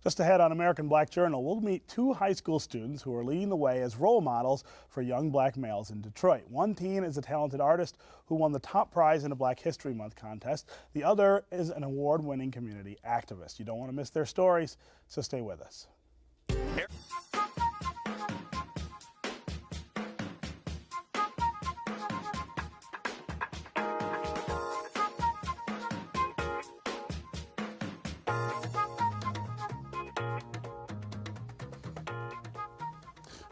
Just ahead on American Black Journal, we'll meet two high school students who are leading the way as role models for young black males in Detroit. One teen is a talented artist who won the top prize in a Black History Month contest. The other is an award-winning community activist. You don't want to miss their stories, so stay with us.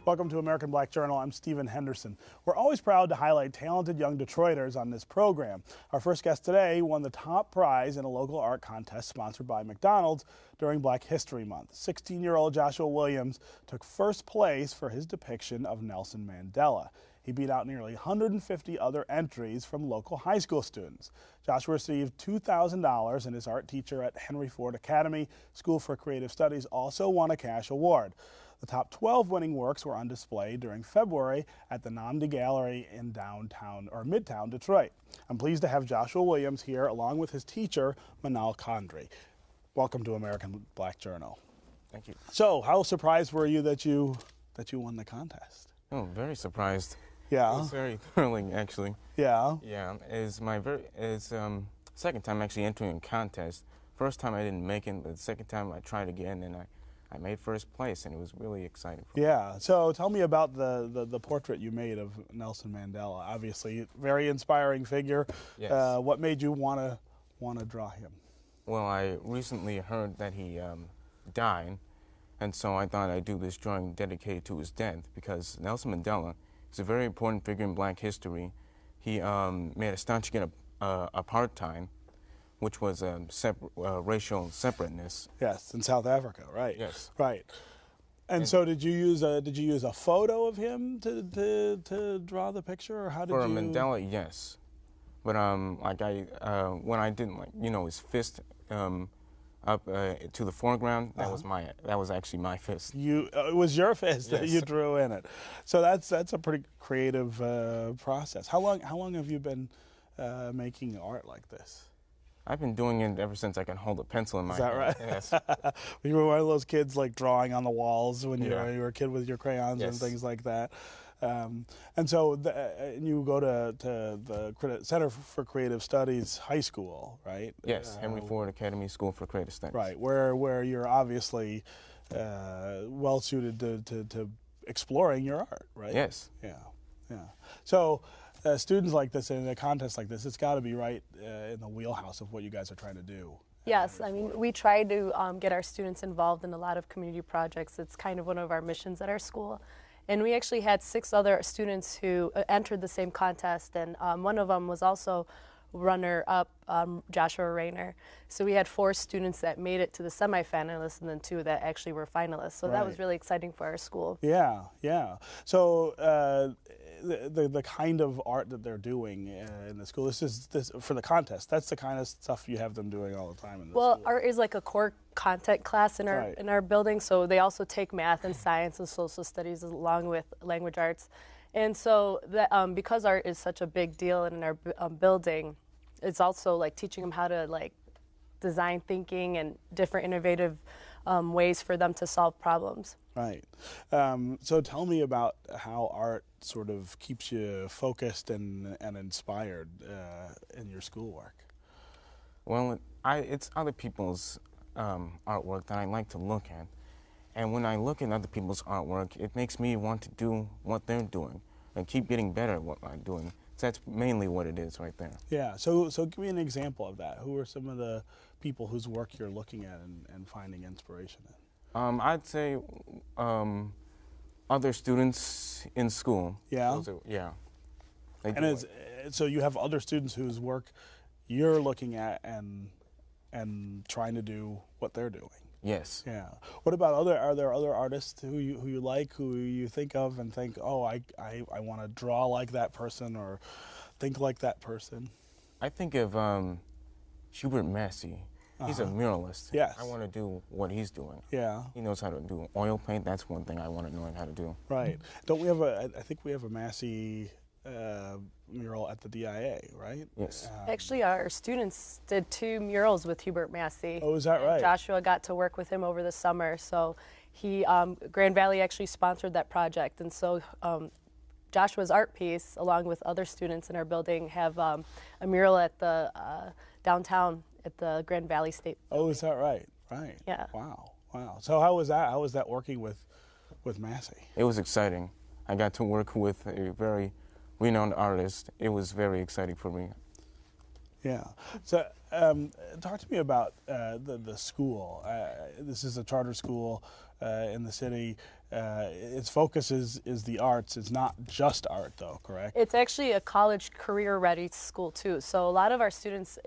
Welcome to American Black Journal. I'm Stephen Henderson. We're always proud to highlight talented young Detroiters on this program. Our first guest today won the top prize in a local art contest sponsored by McDonald's during Black History Month. 16-year-old Joshua Williams took first place for his depiction of Nelson Mandela. He beat out nearly 150 other entries from local high school students. Joshua received $2,000, and his art teacher at Henry Ford Academy School for Creative Studies also won a cash award. The top 12 winning works were on display during February at the Namdi Gallery in Midtown Detroit. I'm pleased to have Joshua Williams here along with his teacher, Manal Khandri. Welcome to American Black Journal. Thank you. So, how surprised were you that you won the contest? Oh, very surprised. Yeah. It was very thrilling, actually. Yeah. Yeah. It's my second time actually entering a contest. First time I didn't make it, but the second time I tried again and I made first place, and it was really exciting for me. Yeah. So tell me about the portrait you made of Nelson Mandela. Obviously, very inspiring figure. Yes. What made you want to draw him? Well, I recently heard that he died, and so I thought I'd do this drawing dedicated to his death, because Nelson Mandela is a very important figure in Black history. He made a staunch against apartheid, which was racial separateness. Yes, in South Africa, right? Yes. Right. And so, did you use a photo of him to draw the picture, or how did you? For Mandela, yes, but when I did his fist up to the foreground, that was actually my fist. It was your fist that Yes. you drew in it. So that's a pretty creative process. How long have you been making art like this? I've been doing it ever since I can hold a pencil in my hand. Is that right? Yes. You were one of those kids like drawing on the walls when you were a kid with your crayons and Yes. things like that. And so you go to the Center for Creative Studies High School, right? Yes, Henry Ford Academy School for Creative Studies. Right, where you're obviously well suited to exploring your art, right? Yes. Yeah. So students like this in a contest like this, it's got to be right in the wheelhouse of what you guys are trying to do. Yes, I mean, we try to get our students involved in a lot of community projects. It's kind of one of our missions at our school. And we actually had 6 other students who entered the same contest, and one of them was also runner-up, Joshua Rayner. So we had 4 students that made it to the semifinalists, and then 2 that actually were finalists. So that was really exciting for our school. Yeah. So the kind of art that they're doing in the school, this for the contest. That's the kind of stuff you have them doing all the time in the school. Art is like a core content class in our building. So they also take math and science and social studies along with language arts. And so that, because art is such a big deal in our building, it's also like teaching them how to like design thinking and different innovative ways for them to solve problems. Right. So tell me about how art sort of keeps you focused and inspired in your schoolwork. Well, it's other people's artwork that I like to look at. And when I look at other people's artwork, it makes me want to do what they're doing and keep getting better at what I'm doing. So that's mainly what it is right there. Yeah, so give me an example of that. Who are some of the people whose work you're looking at and finding inspiration in? I'd say other students in school. Yeah? So you have other students whose work you're looking at and trying to do what they're doing. Yes. Yeah. What about are there other artists who you like, who you think of and think, oh, I want to draw like that person or think like that person? I think of Hubert Massey. He's a muralist. Yes. I want to do what he's doing. Yeah. He knows how to do oil paint. That's one thing I want to learn how to do. Right. Don't we have I think we have a Massey mural at the DIA, right? Yes. Actually, our students did 2 murals with Hubert Massey. Oh, is that And right? Joshua got to work with him over the summer, so he Grand Valley actually sponsored that project, and so Joshua's art piece, along with other students in our building, have a mural at the downtown at the Grand Valley State. Oh, is that right? Right. Yeah. Wow. Wow. So how was that? How was that working with Massey? It was exciting. I got to work with a very renowned artist. It was very exciting for me. Yeah. So talk to me about the school. This is a charter school in the city. Its focus is the arts. It's not just art, though, correct? It's actually a college career-ready school, too. So a lot of our students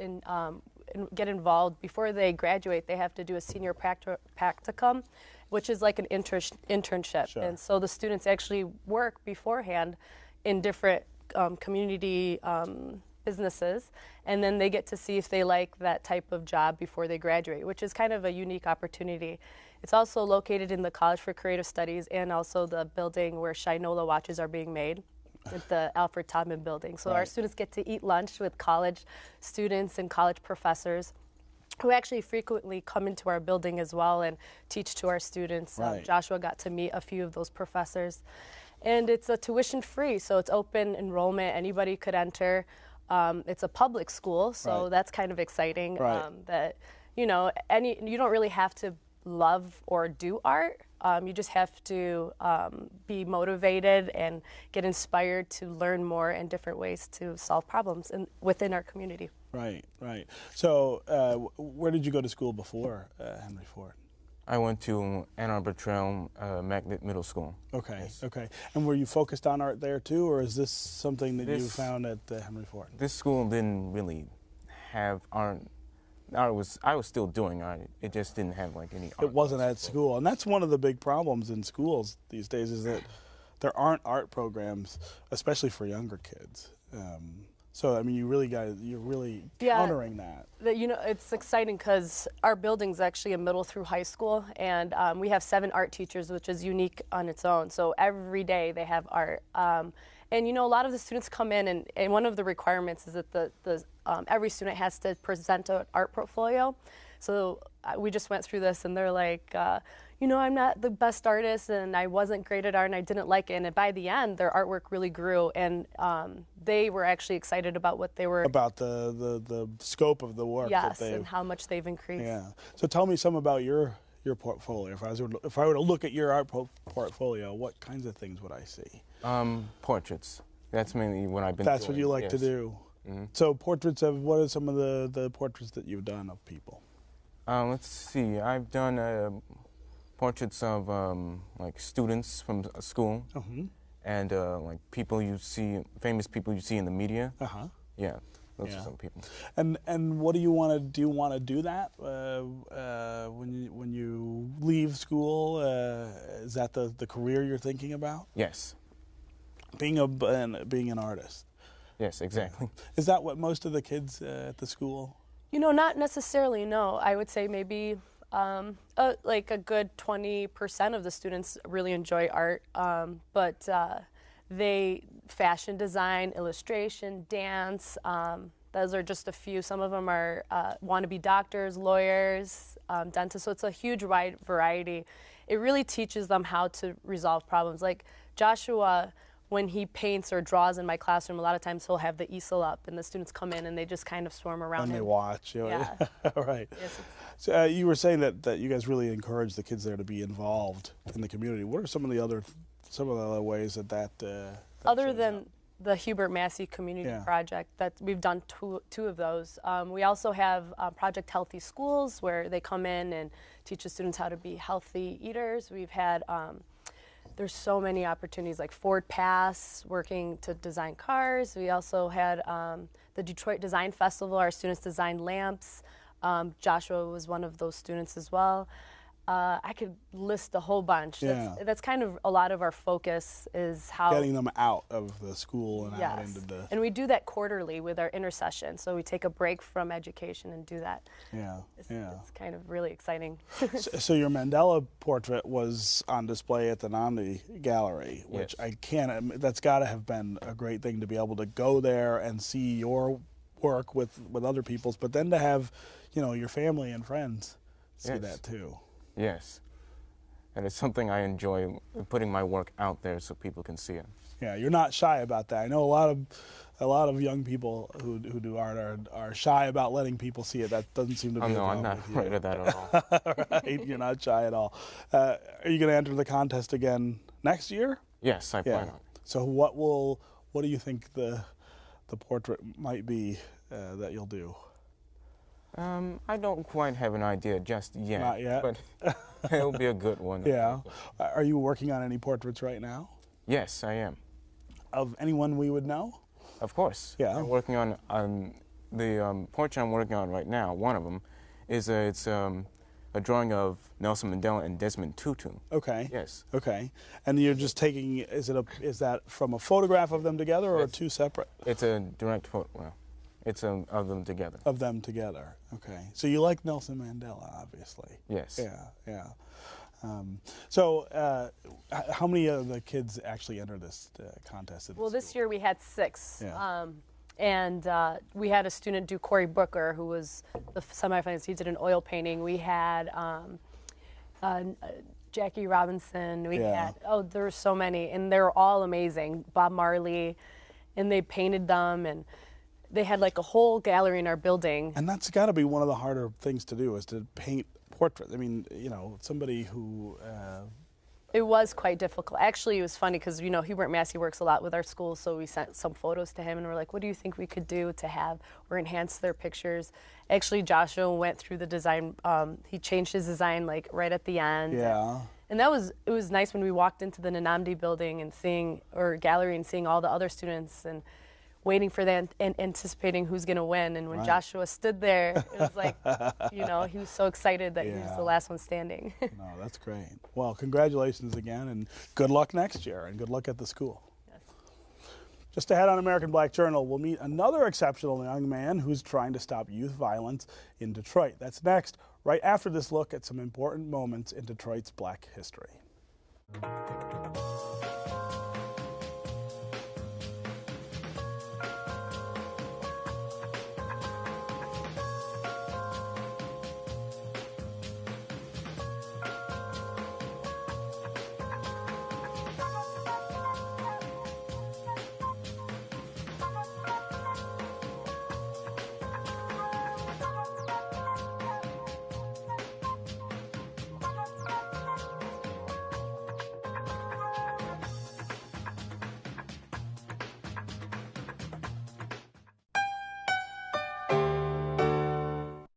get involved before they graduate. They have to do a senior practicum, which is like an internship. Sure. And so the students actually work beforehand in different community businesses, and then they get to see if they like that type of job before they graduate, which is kind of a unique opportunity. It's also located in the College for Creative Studies and also the building where Shinola watches are being made at the Alfred Todman building. So our students get to eat lunch with college students and college professors who actually frequently come into our building as well and teach to our students. Right. Joshua got to meet a few of those professors. And it's a tuition free, so it's open enrollment. Anybody could enter. It's a public school, so Right. that's kind of exciting. Right. That you don't really have to love or do art. You just have to be motivated and get inspired to learn more and different ways to solve problems within our community. Right. Right. So where did you go to school before Henry Ford? I went to Ann Arbor Trail Magnet Middle School. Okay. Yes. Okay. And were you focused on art there too, or is this something that you This- found at Henry Ford? This school didn't really have art. I was still doing art. It just didn't have like any art. It wasn't at school, and that's one of the big problems in schools these days is that there aren't art programs, especially for younger kids. So I mean, you're really Yeah. countering that. It's exciting because our building's actually a middle through high school, and we have 7 art teachers, which is unique on its own. So every day they have art. And a lot of the students come in, and one of the requirements is that every student has to present an art portfolio. So we just went through this, and they're like, I'm not the best artist, and I wasn't great at art, and I didn't like it. And by the end, their artwork really grew, and they were actually excited about what they were. About the scope of the work. Yes, that they've, and how much they've increased. Yeah. So tell me some about your portfolio. If I were to look at your art portfolio, what kinds of things would I see? Portraits. That's mainly what I've been That's doing. what you like Yes. to do. Mm-hmm. So portraits of, what are some of the portraits that you've done of people? Let's see. I've done portraits of like students from a school, and like people you see, famous people you see in the media. Yeah, those are some people. And what do you want to do? You want to do that when you leave school? Is that the career you're thinking about? Yes. Being an artist. Yes, exactly. Is that what most of the kids at the school? Not necessarily, no. I would say maybe like a good 20% of the students really enjoy art, but they fashion design, illustration, dance, those are just a few. Some of them are want to be doctors, lawyers, dentists, so it's a huge wide variety. It really teaches them how to resolve problems. Like Joshua, when he paints or draws in my classroom, a lot of times he'll have the easel up, and the students come in and they just kind of swarm around And him. they watch. Yeah. Right. Yes, So you were saying that you guys really encourage the kids there to be involved in the community. What are some of the other ways that other shows than up? the Hubert Massey Community Yeah. Project, that we've done two of those. We also have Project Healthy Schools, where they come in and teach the students how to be healthy eaters. We've had there's so many opportunities, like Ford Pass, working to design cars. We also had the Detroit Design Festival. Our students designed lamps. Joshua was one of those students as well. I could list a whole bunch. Yeah. That's kind of a lot of our focus is how Getting them out of the school and out yes. into the. And we do that quarterly with our intercession. So we take a break from education and do that. Yeah, It's kind of really exciting. So your Mandela portrait was on display at the Namdi Gallery, which Yes. I can't. That's got to have been a great thing to be able to go there and see your work with other people's, but then to have, your family and friends see Yes. that too. Yes. And it's something I enjoy, putting my work out there so people can see it. Yeah, you're not shy about that. I know a lot of young people who do art are shy about letting people see it. That doesn't seem to be. Oh, a no, I'm problem not with afraid you. of that at all. Right, you're not shy at all. Are you going to enter the contest again next year? Yes, I plan on it. So what do you think the portrait might be that you'll do? I don't quite have an idea just yet. Not yet? But it'll be a good one. Yeah. Are you working on any portraits right now? Yes, I am. Of anyone we would know? Of course. Yeah. I'm working on the portrait I'm working on right now. One of them is a drawing of Nelson Mandela and Desmond Tutu. Okay. Yes. Okay. And you're just taking, is that from a photograph of them together or Yes. two separate? It's a direct photo. Well, it's of them together. Of them together. Okay. So you like Nelson Mandela, obviously. Yes. Yeah. So how many of the kids actually enter this contest? Well, this year we had 6. Yeah. And we had a student do Cory Booker, who was the semifinalist. He did an oil painting. We had Jackie Robinson. We Yeah. had, there were so many. And they were all amazing. Bob Marley. And they painted them. And they had like a whole gallery in our building. And that's got to be one of the harder things to do, is to paint portraits. I mean, somebody who... It was quite difficult. Actually, it was funny because, Hubert Massey works a lot with our school, so we sent some photos to him, and we're like, what do you think we could do to have or enhance their pictures? Actually, Joshua went through the design. He changed his design, like, right at the end. Yeah. And it was nice when we walked into the Namdi building and gallery and seeing all the other students and waiting for that and anticipating who's going to win. And when Joshua stood there, it was like, he was so excited that he was the last one standing. No, that's great. Well, congratulations again, and good luck next year, and good luck at the school. Yes. Just ahead on American Black Journal, we'll meet another exceptional young man who's trying to stop youth violence in Detroit. That's next, right after this look at some important moments in Detroit's Black history.